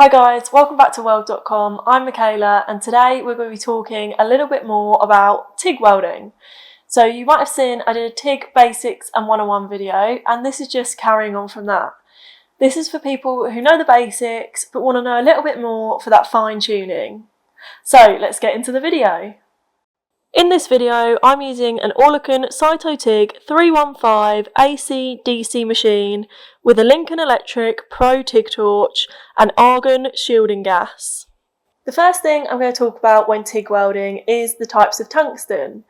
Hi guys, welcome back to Weld.com. I'm Mikala and today we're going to be talking a little bit more about TIG welding. So you might have seen I did a TIG basics and 101 video, and this is just carrying on from that. This is for people who know the basics but want to know a little bit more for that fine tuning. So let's get into the video. In this video, I'm using an Oerlikon Saito TIG 315 AC DC machine with a Lincoln Electric Pro TIG torch and argon shielding gas. The first thing I'm going to talk about when TIG welding is the types of tungsten.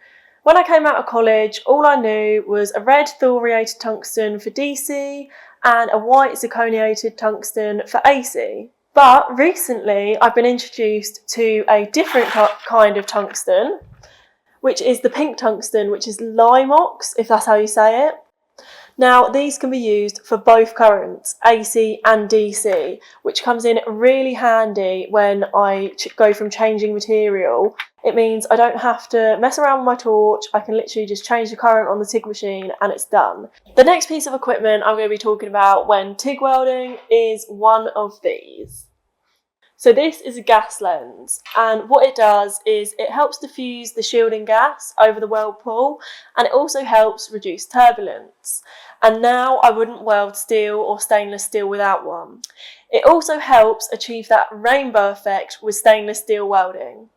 When I came out of college, all I knew was a red thoriated tungsten for DC and a white zirconiated tungsten for AC. But recently, I've been introduced to a different kind of tungsten, which is the pink tungsten, which is Limox, if that's how you say it. Now, these can be used for both currents, AC and DC, which comes in really handy when I go from changing material. It means I don't have to mess around with my torch. I can literally just change the current on the TIG machine and it's done. The next piece of equipment I'm going to be talking about when TIG welding is one of these. So this is a gas lens, and what it does is it helps diffuse the shielding gas over the weld pool, and it also helps reduce turbulence. And now I wouldn't weld steel or stainless steel without one. It also helps achieve that rainbow effect with stainless steel welding.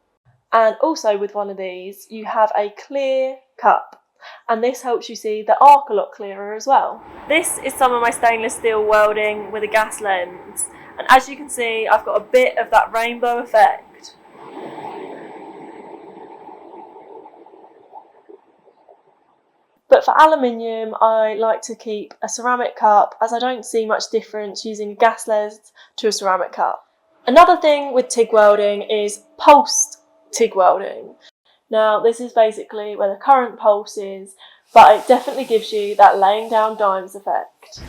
And also with one of these, you have a clear cup, and this helps you see the arc a lot clearer as well. This is some of my stainless steel welding with a gas lens. And as you can see, I've got a bit of that rainbow effect. But for aluminium, I like to keep a ceramic cup, as I don't see much difference using a gas lens to a ceramic cup. Another thing with TIG welding is pulsed TIG welding. Now, this is basically where the current pulses, but it definitely gives you that laying down dimes effect.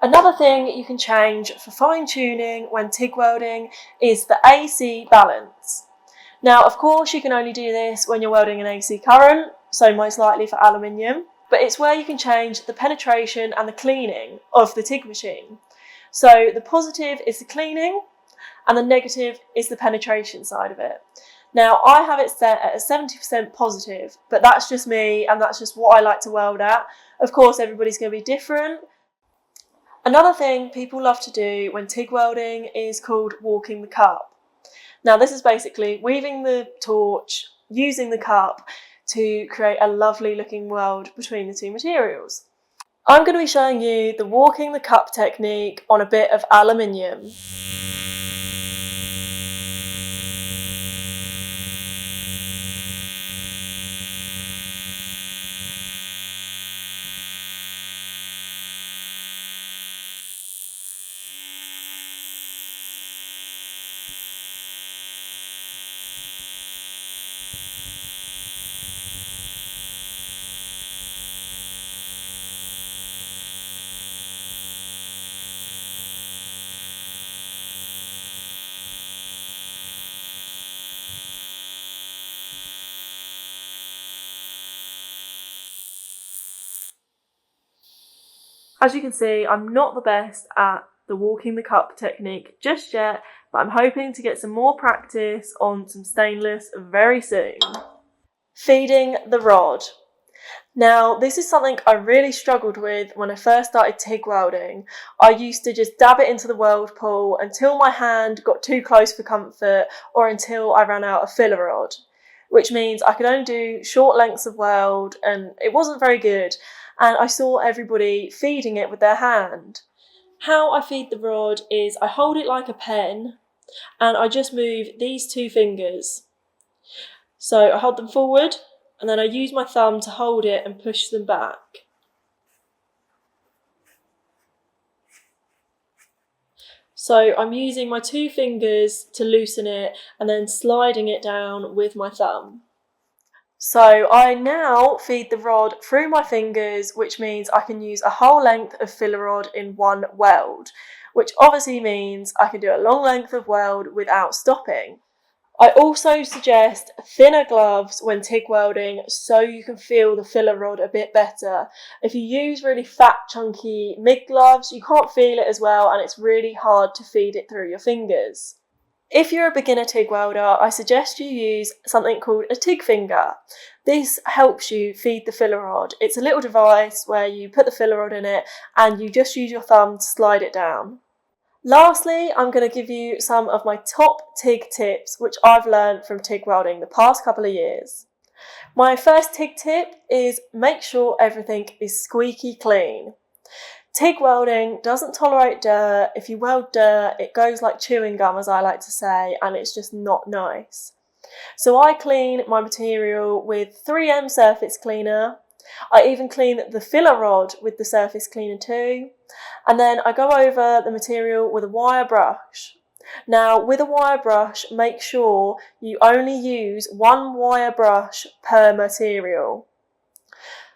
Another thing you can change for fine tuning when TIG welding is the AC balance. Now, of course, you can only do this when you're welding an AC current, so most likely for aluminium, but it's where you can change the penetration and the cleaning of the TIG machine. So the positive is the cleaning and the negative is the penetration side of it. Now, I have it set at a 70% positive, but that's just me and that's just what I like to weld at. Of course, everybody's going to be different. Another thing people love to do when TIG welding is called walking the cup. Now, this is basically weaving the torch, using the cup to create a lovely looking weld between the two materials. I'm going to be showing you the walking the cup technique on a bit of aluminium. As you can see, I'm not the best at the walking the cup technique just yet, but I'm hoping to get some more practice on some stainless very soon. Feeding the rod. Now, this is something I really struggled with when I first started TIG welding. I used to just dab it into the weld pool until my hand got too close for comfort or until I ran out of filler rod, which means I could only do short lengths of weld and it wasn't very good, and I saw everybody feeding it with their hand. How I feed the rod is I hold it like a pen and I just move these two fingers. So I hold them forward and then I use my thumb to hold it and push them back. So I'm using my two fingers to loosen it and then sliding it down with my thumb. So I now feed the rod through my fingers, which means I can use a whole length of filler rod in one weld, which obviously means I can do a long length of weld without stopping. I also suggest thinner gloves when TIG welding so you can feel the filler rod a bit better. If you use really fat, chunky MIG gloves, you can't feel it as well and it's really hard to feed it through your fingers. If you're a beginner TIG welder, I suggest you use something called a TIG finger. This helps you feed the filler rod. It's a little device where you put the filler rod in it and you just use your thumb to slide it down. Lastly, I'm going to give you some of my top TIG tips which I've learned from TIG welding the past couple of years. My first TIG tip is make sure everything is squeaky clean. TIG welding doesn't tolerate dirt. If you weld dirt, it goes like chewing gum, as I like to say, and it's just not nice. So I clean my material with 3M surface cleaner. I even clean the filler rod with the surface cleaner too. And then I go over the material with a wire brush. Now, with a wire brush, make sure you only use one wire brush per material.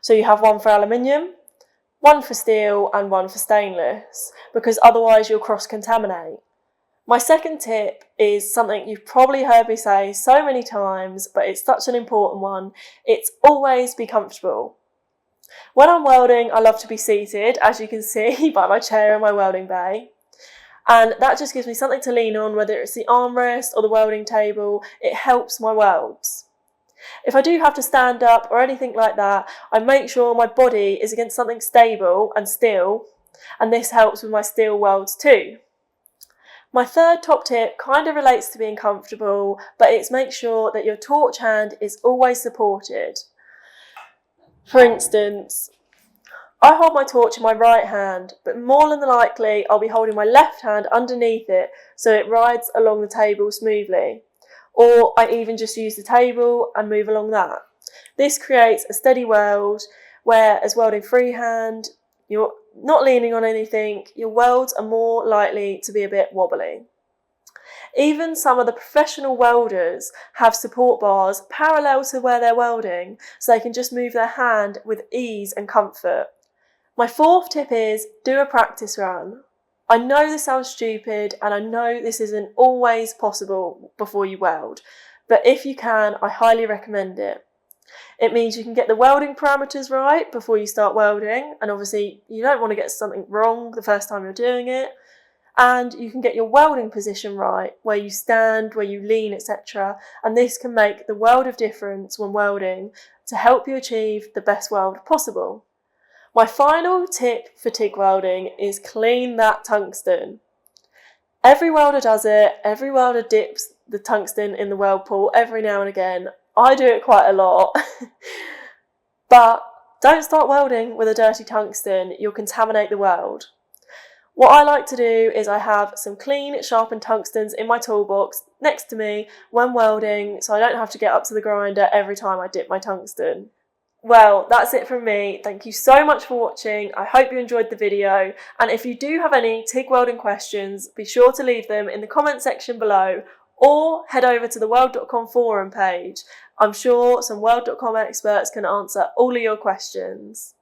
So you have one for aluminium, one for steel and one for stainless, because otherwise you'll cross-contaminate. My second tip is something you've probably heard me say so many times, but it's such an important one. It's always be comfortable. When I'm welding, I love to be seated, as you can see by my chair in my welding bay. And that just gives me something to lean on, whether it's the armrest or the welding table. It helps my welds. If I do have to stand up or anything like that, I make sure my body is against something stable and still, and this helps with my steel welds too. My third top tip kind of relates to being comfortable, but it's make sure that your torch hand is always supported. For instance, I hold my torch in my right hand, but more than likely I'll be holding my left hand underneath it so it rides along the table smoothly. Or I even just use the table and move along that. This creates a steady weld, whereas welding freehand, you're not leaning on anything, your welds are more likely to be a bit wobbly. Even some of the professional welders have support bars parallel to where they're welding, so they can just move their hand with ease and comfort. My fourth tip is do a practice run. I know this sounds stupid and I know this isn't always possible before you weld, but if you can, I highly recommend it. It means you can get the welding parameters right before you start welding, and obviously you don't want to get something wrong the first time you're doing it, and you can get your welding position right, where you stand, where you lean, etc. And this can make the world of difference when welding to help you achieve the best weld possible. My final tip for TIG welding is clean that tungsten. Every welder does it, every welder dips the tungsten in the weld pool every now and again. I do it quite a lot. But don't start welding with a dirty tungsten, you'll contaminate the weld. What I like to do is I have some clean, sharpened tungstens in my toolbox next to me when welding, so I don't have to get up to the grinder every time I dip my tungsten. Well, that's it from me. Thank you so much for watching. I hope you enjoyed the video, and if you do have any TIG welding questions, be sure to leave them in the comment section below or head over to the Weld.com forum page. I'm sure some Weld.com experts can answer all of your questions.